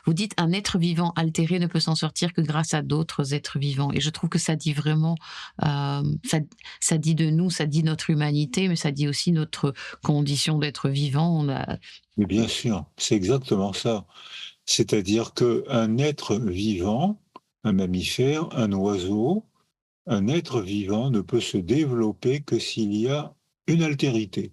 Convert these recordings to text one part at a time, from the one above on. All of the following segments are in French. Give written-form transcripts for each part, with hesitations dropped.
vous dites: «Un être vivant altéré ne peut s'en sortir que grâce à d'autres êtres vivants» et je trouve que ça dit vraiment, ça dit de nous, ça dit notre humanité, mais ça dit aussi notre condition d'être vivant. On a Mais bien sûr, c'est exactement ça. C'est-à-dire qu'un être vivant, un mammifère, un oiseau, un être vivant ne peut se développer que s'il y a une altérité,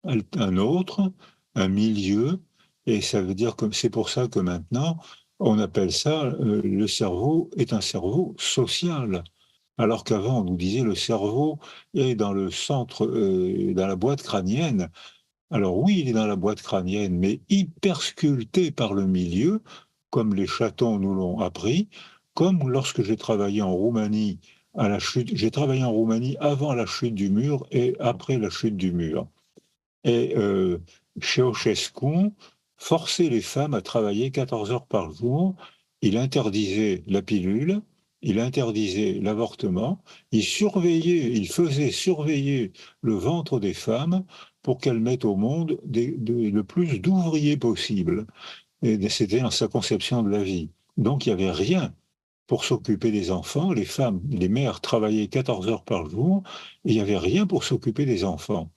un autre, un milieu, et ça veut dire que c'est pour ça que maintenant, on appelle ça, le cerveau est un cerveau social. Alors qu'avant, on nous disait le cerveau est dans le centre, dans la boîte crânienne. Alors oui, il est dans la boîte crânienne, mais hyper sculpté par le milieu, comme les chatons nous l'ont appris, comme lorsque j'ai travaillé en Roumanie à la chute. J'ai travaillé en Roumanie avant la chute du mur et après la chute du mur. Et Ceausescu forçait les femmes à travailler 14 heures par jour. Il interdisait la pilule, il interdisait l'avortement, il faisait surveiller le ventre des femmes pour qu'elles mettent au monde le plus d'ouvriers possible. Et c'était dans sa conception de la vie. Donc il n'y avait rien pour s'occuper des enfants. Les femmes, les mères travaillaient 14 heures par jour et il n'y avait rien pour s'occuper des enfants.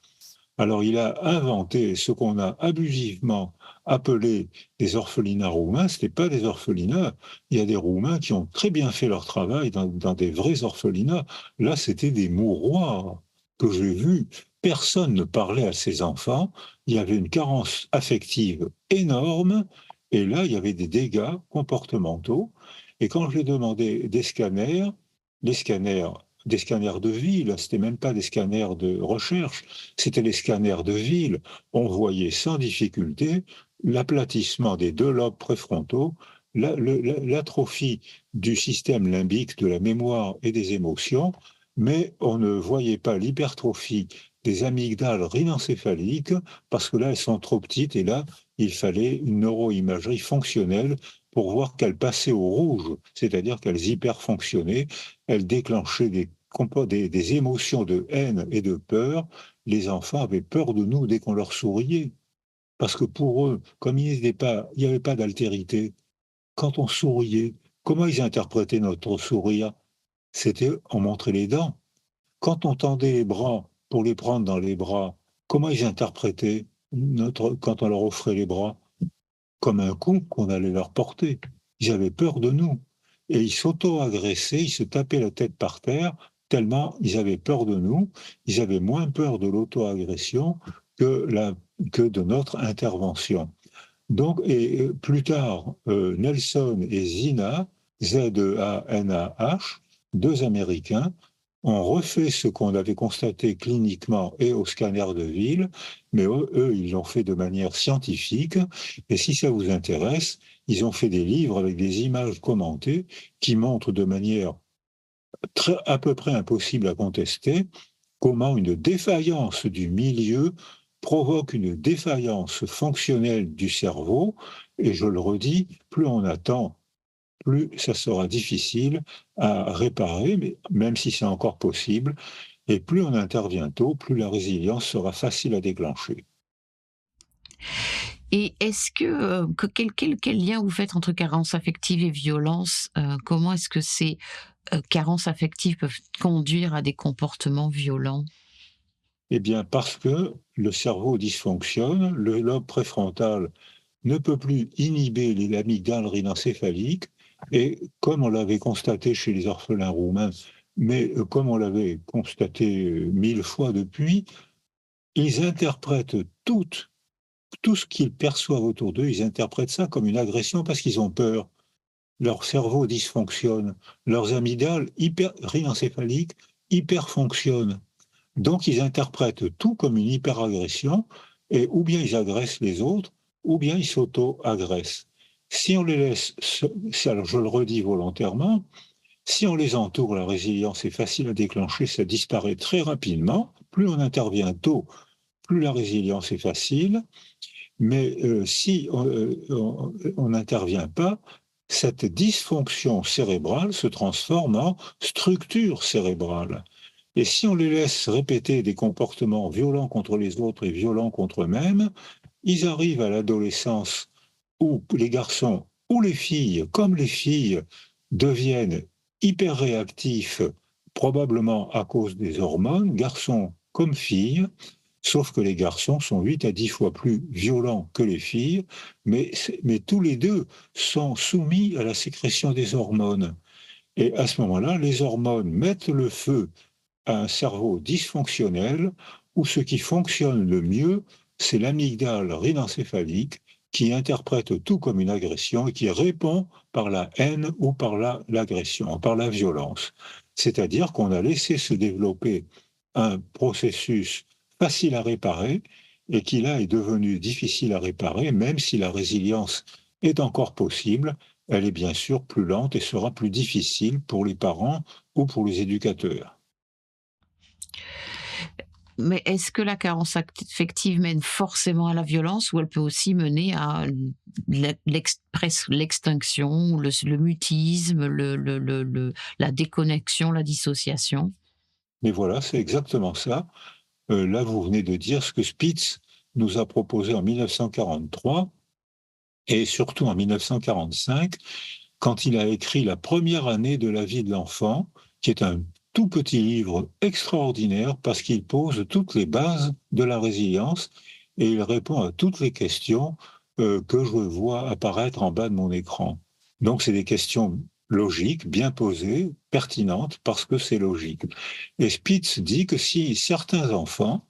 Alors il a inventé ce qu'on a abusivement appelé des orphelinats roumains. Ce n'était pas des orphelinats. Il y a des Roumains qui ont très bien fait leur travail dans des vrais orphelinats. Là, c'était des mouroirs que j'ai vus. Personne ne parlait à ses enfants. Il y avait une carence affective énorme. Et là, il y avait des dégâts comportementaux. Et quand j'ai demandé les scanners, des scanners de ville, c'était même pas des scanners de recherche, c'était les scanners de ville. On voyait sans difficulté l'aplatissement des deux lobes préfrontaux, l'atrophie du système limbique, de la mémoire et des émotions, mais on ne voyait pas l'hypertrophie des amygdales rhinencéphaliques parce que là, elles sont trop petites et là, il fallait une neuroimagerie fonctionnelle pour voir qu'elles passaient au rouge, c'est-à-dire qu'elles hyperfonctionnaient, elles déclenchaient des émotions de haine et de peur. Les enfants avaient peur de nous dès qu'on leur souriait. Parce que pour eux, comme il n'y avait pas d'altérité, quand on souriait, comment ils interprétaient notre sourire? C'était on montrait les dents. Quand on tendait les bras pour les prendre dans les bras, comment ils interprétaient quand on leur offrait les bras? Comme un coup qu'on allait leur porter. Ils avaient peur de nous. Et ils s'auto-agressaient, ils se tapaient la tête par terre, tellement ils avaient peur de nous. Ils avaient moins peur de l'auto-agression que de notre intervention. Donc, et plus tard, Nelson et Zina, Z-E-A-N-A-H, deux Américains, ont refait ce qu'on avait constaté cliniquement et au scanner de ville, mais eux, ils l'ont fait de manière scientifique. Et si ça vous intéresse, ils ont fait des livres avec des images commentées qui montrent de manière à peu près impossible à contester comment une défaillance du milieu provoque une défaillance fonctionnelle du cerveau. Et je le redis, plus on attend, plus ça sera difficile à réparer, mais même si c'est encore possible. Et plus on intervient tôt, plus la résilience sera facile à déclencher. et est-ce que quel lien vous faites entre carence affective et violence? Comment est-ce que ces, carences affectives peuvent conduire à des comportements violents? Eh bien, parce que le cerveau dysfonctionne, le lobe préfrontal ne peut plus inhiber l'amygdale rhinencéphalique, et comme on l'avait constaté chez les orphelins roumains, mais comme on l'avait constaté 1000 fois depuis, ils interprètent tout ce qu'ils perçoivent autour d'eux, ils interprètent ça comme une agression parce qu'ils ont peur. Leur cerveau dysfonctionne, leurs amygdales rhinencéphaliques hyperfonctionnent. Donc ils interprètent tout comme une hyperagression, et ou bien ils agressent les autres, ou bien ils s'auto-agressent. Si on les laisse, alors je le redis volontairement, si on les entoure, la résilience est facile à déclencher, ça disparaît très rapidement. Plus on intervient tôt, plus la résilience est facile. Mais si on n'intervient pas, cette dysfonction cérébrale se transforme en structure cérébrale. Et si on les laisse répéter des comportements violents contre les autres et violents contre eux-mêmes, ils arrivent à l'adolescence où les garçons ou les filles, comme les filles deviennent hyper réactifs, probablement à cause des hormones, garçons comme filles, sauf que les garçons sont 8 à 10 fois plus violents que les filles, mais tous les deux sont soumis à la sécrétion des hormones. Et à ce moment-là, les hormones mettent le feu à un cerveau dysfonctionnel où ce qui fonctionne le mieux, c'est l'amygdale rhinencéphalique qui interprète tout comme une agression et qui répond par la haine ou par l'agression, par la violence. C'est-à-dire qu'on a laissé se développer un processus facile à réparer et qui là est devenu difficile à réparer, même si la résilience est encore possible, elle est bien sûr plus lente et sera plus difficile pour les parents ou pour les éducateurs. Mais est-ce que la carence affective mène forcément à la violence ou elle peut aussi mener à presque l'extinction, le mutisme, la déconnexion, la dissociation? Mais voilà, c'est exactement ça. Là, vous venez de dire ce que Spitz nous a proposé en 1943 et surtout en 1945, quand il a écrit La première année de la vie de l'enfant, qui est un tout petit livre extraordinaire parce qu'il pose toutes les bases de la résilience et il répond à toutes les questions que je vois apparaître en bas de mon écran. Donc, c'est des questions logiques, bien posées, pertinentes, parce que c'est logique. Et Spitz dit que si certains enfants,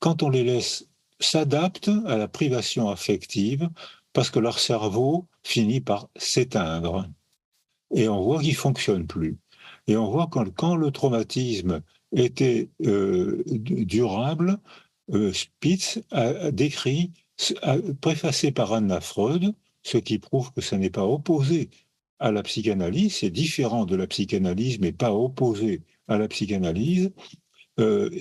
quand on les laisse s'adaptent à la privation affective, parce que leur cerveau finit par s'éteindre. Et on voit qu'il ne fonctionne plus. Et on voit quand le traumatisme était durable, Spitz a décrit, préfacé par Anna Freud, ce qui prouve que ça n'est pas opposé à la psychanalyse, c'est différent de la psychanalyse, mais pas opposé à la psychanalyse.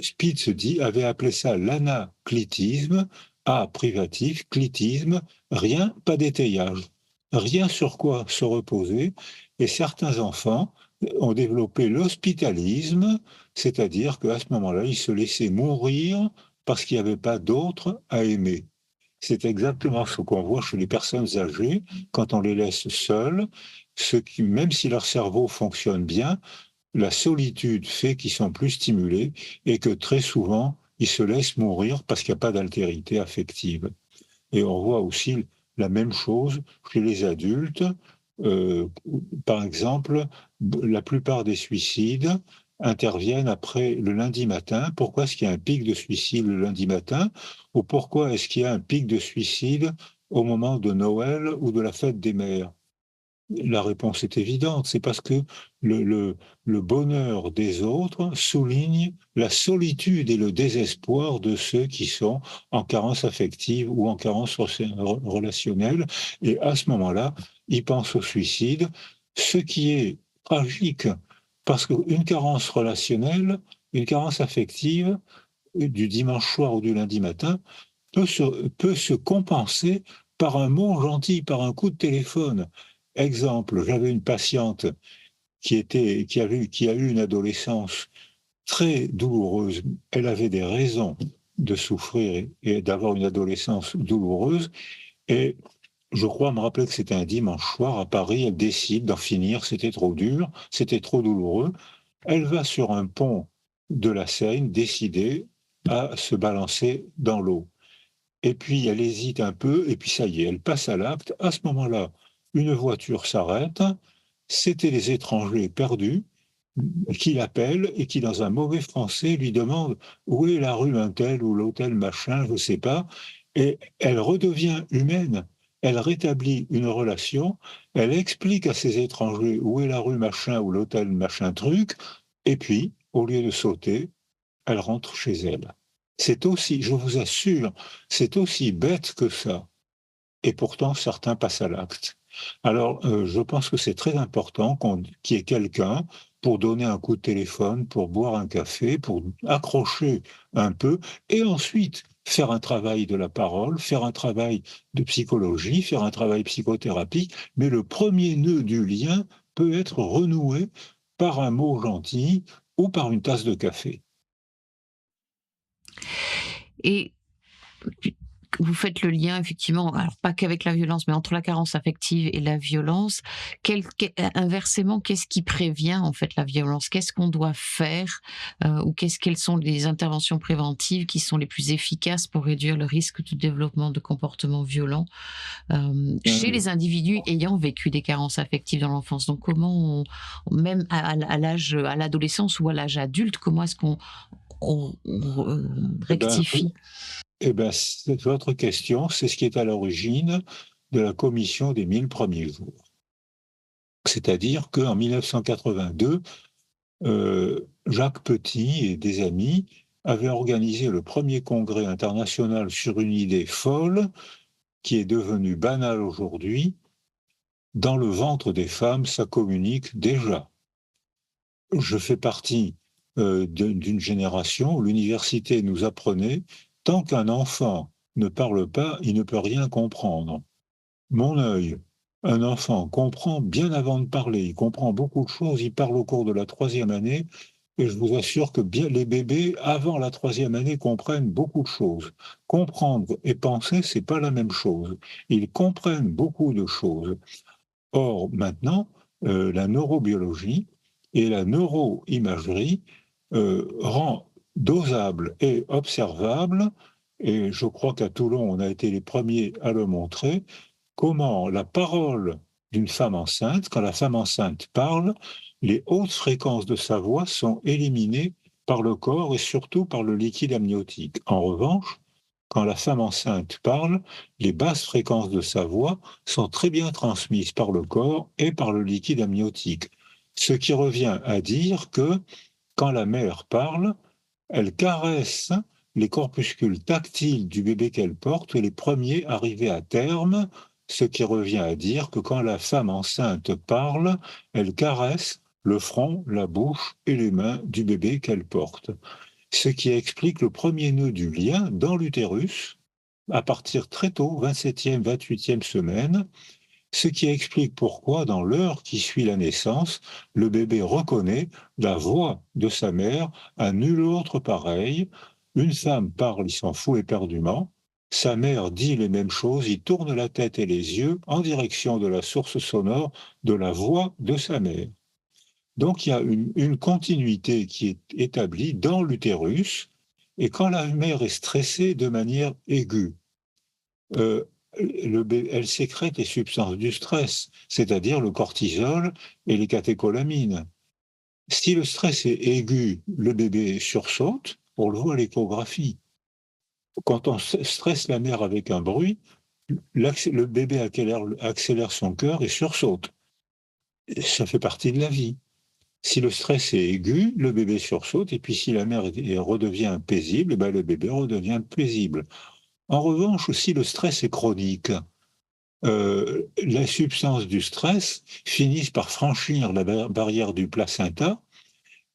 Spitz avait appelé ça l'anaclitisme, A privatif, clitisme, rien, pas d'étayage, rien sur quoi se reposer. Et certains enfants ont développé l'hospitalisme, c'est-à-dire qu'à ce moment-là, ils se laissaient mourir parce qu'il n'y avait pas d'autre à aimer. C'est exactement ce qu'on voit chez les personnes âgées quand on les laisse seules, même si leur cerveau fonctionne bien, la solitude fait qu'ils sont plus stimulés et que très souvent, ils se laissent mourir parce qu'il n'y a pas d'altérité affective. Et on voit aussi la même chose chez les adultes. Euh, Par exemple, la plupart des suicides interviennent après le lundi matin. Pourquoi est-ce qu'il y a un pic de suicide le lundi matin? Ou pourquoi est-ce qu'il y a un pic de suicide au moment de Noël ou de la fête des mères? La réponse est évidente, c'est parce que le, le, le bonheur des autres souligne la solitude et le désespoir de ceux qui sont en carence affective ou en carence relationnelle. Et à ce moment-là, ils pensent au suicide, ce qui est tragique, parce qu'une carence relationnelle, une carence affective, du dimanche soir ou du lundi matin, peut se compenser par un mot gentil, par un coup de téléphone. Exemple, j'avais une patiente qui a eu une adolescence très douloureuse. Elle avait des raisons de souffrir et d'avoir une adolescence douloureuse. Et je crois me rappeler que c'était un dimanche soir à Paris. Elle décide d'en finir. C'était trop dur, c'était trop douloureux. Elle va sur un pont de la Seine, décidée à se balancer dans l'eau. Et puis elle hésite un peu, et puis ça y est, elle passe à l'acte. À ce moment-là, une voiture s'arrête. C'était les étrangers perdus qui l'appellent et qui, dans un mauvais français, lui demandent où est la rue un tel ou l'hôtel machin, je ne sais pas. Et elle redevient humaine. Elle rétablit une relation. Elle explique à ces étrangers où est la rue machin ou l'hôtel machin truc. Et puis, au lieu de sauter, elle rentre chez elle. C'est aussi, je vous assure, c'est aussi bête que ça. Et pourtant, certains passent à l'acte. Alors, je pense que c'est très important qu'il y ait quelqu'un pour donner un coup de téléphone, pour boire un café, pour accrocher un peu, et ensuite faire un travail de la parole, faire un travail de psychologie, faire un travail psychothérapie. Mais le premier nœud du lien peut être renoué par un mot gentil ou par une tasse de café. Et vous faites le lien effectivement, alors pas qu'avec la violence, mais entre la carence affective et la violence. Inversement, qu'est-ce qui prévient en fait la violence? Qu'est-ce qu'on doit faire, ou quelles sont les interventions préventives qui sont les plus efficaces pour réduire le risque de développement de comportements violents, chez Heu, les individus ayant vécu des carences affectives dans l'enfance? Donc comment même à l'âge, à l'adolescence ou à l'âge adulte, comment est-ce qu'on et ben, rectifie? c'est votre question, c'est ce qui est à l'origine de la commission des 1000 premiers jours. C'est-à-dire qu'en 1982, Jacques Petit et des amis avaient organisé le premier congrès international sur une idée folle qui est devenue banale aujourd'hui. Dans le ventre des femmes, ça communique déjà. Je fais partie d'une génération où l'université nous apprenait, tant qu'un enfant ne parle pas, il ne peut rien comprendre. Mon œil, un enfant comprend bien avant de parler, il comprend beaucoup de choses, il parle au cours de la troisième année, et je vous assure que bien les bébés, avant la troisième année, comprennent beaucoup de choses. Comprendre et penser, c'est pas la même chose. Ils comprennent beaucoup de choses. Or, maintenant, la neurobiologie et la neuroimagerie rend dosable et observable, et je crois qu'à Toulon, on a été les premiers à le montrer, comment la parole d'une femme enceinte, quand la femme enceinte parle, les hautes fréquences de sa voix sont éliminées par le corps et surtout par le liquide amniotique. En revanche, quand la femme enceinte parle, les basses fréquences de sa voix sont très bien transmises par le corps et par le liquide amniotique. Ce qui revient à dire que quand la mère parle, elle caresse les corpuscules tactiles du bébé qu'elle porte, les premiers arrivés à terme, ce qui revient à dire que quand la femme enceinte parle, elle caresse le front, la bouche et les mains du bébé qu'elle porte. Ce qui explique le premier nœud du lien dans l'utérus, à partir très tôt, 27e, 28e semaine, ce qui explique pourquoi, dans l'heure qui suit la naissance, le bébé reconnaît la voix de sa mère à nulle autre pareille. Une femme parle, il s'en fout éperdument. Sa mère dit les mêmes choses, il tourne la tête et les yeux en direction de la source sonore de la voix de sa mère. Donc il y a une continuité qui est établie dans l'utérus, et quand la mère est stressée de manière aiguë, euh, elle sécrète les substances du stress, c'est-à-dire le cortisol et les catécholamines. Si le stress est aigu, le bébé sursaute, on le voit à l'échographie. Quand on stresse la mère avec un bruit, le bébé accélère son cœur et sursaute. Ça fait partie de la vie. Si le stress est aigu, le bébé sursaute, et puis si la mère redevient paisible, ben le bébé redevient paisible. En revanche, si le stress est chronique, les substances du stress finissent par franchir la barrière du placenta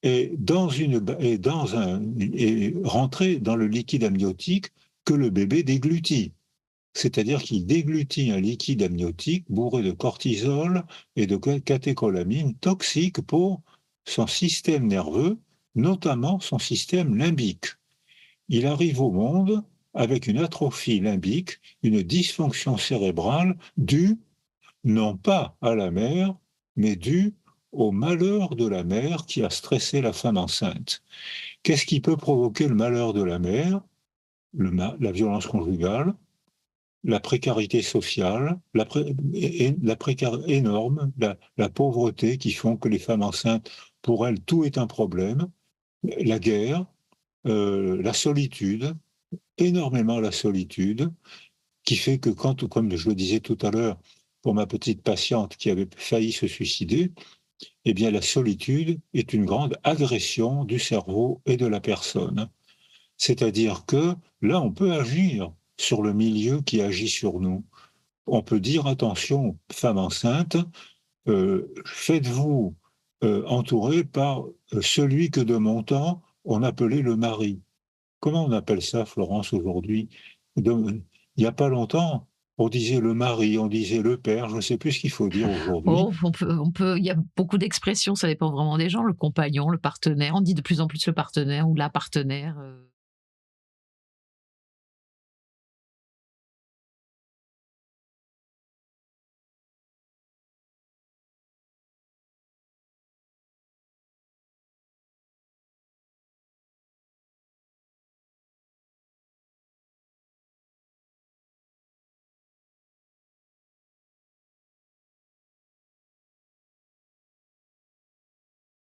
et, et rentrer dans le liquide amniotique que le bébé déglutit. C'est-à-dire qu'il déglutit un liquide amniotique bourré de cortisol et de catécholamines toxiques pour son système nerveux, notamment son système limbique. Il arrive au monde avec une atrophie limbique, une dysfonction cérébrale due non pas à la mère, mais due au malheur de la mère qui a stressé la femme enceinte. Qu'est-ce qui peut provoquer le malheur de la mère? La violence conjugale, la précarité sociale, la précarité énorme, la pauvreté qui font que les femmes enceintes, pour elles, tout est un problème, la guerre, la solitude, énormément la solitude, qui fait que quand, comme je le disais tout à l'heure, pour ma petite patiente qui avait failli se suicider, eh bien la solitude est une grande agression du cerveau et de la personne. C'est-à-dire que là, on peut agir sur le milieu qui agit sur nous. On peut dire, attention, femme enceinte, faites-vous entourer par celui que de mon temps on appelait le mari. Comment on appelle ça, Florence, aujourd'hui? Il n'y a pas longtemps, on disait le mari, on disait le père, je ne sais plus ce qu'il faut dire aujourd'hui. Oh, il y a beaucoup d'expressions, ça dépend vraiment des gens, le compagnon, le partenaire, on dit de plus en plus le partenaire ou la partenaire.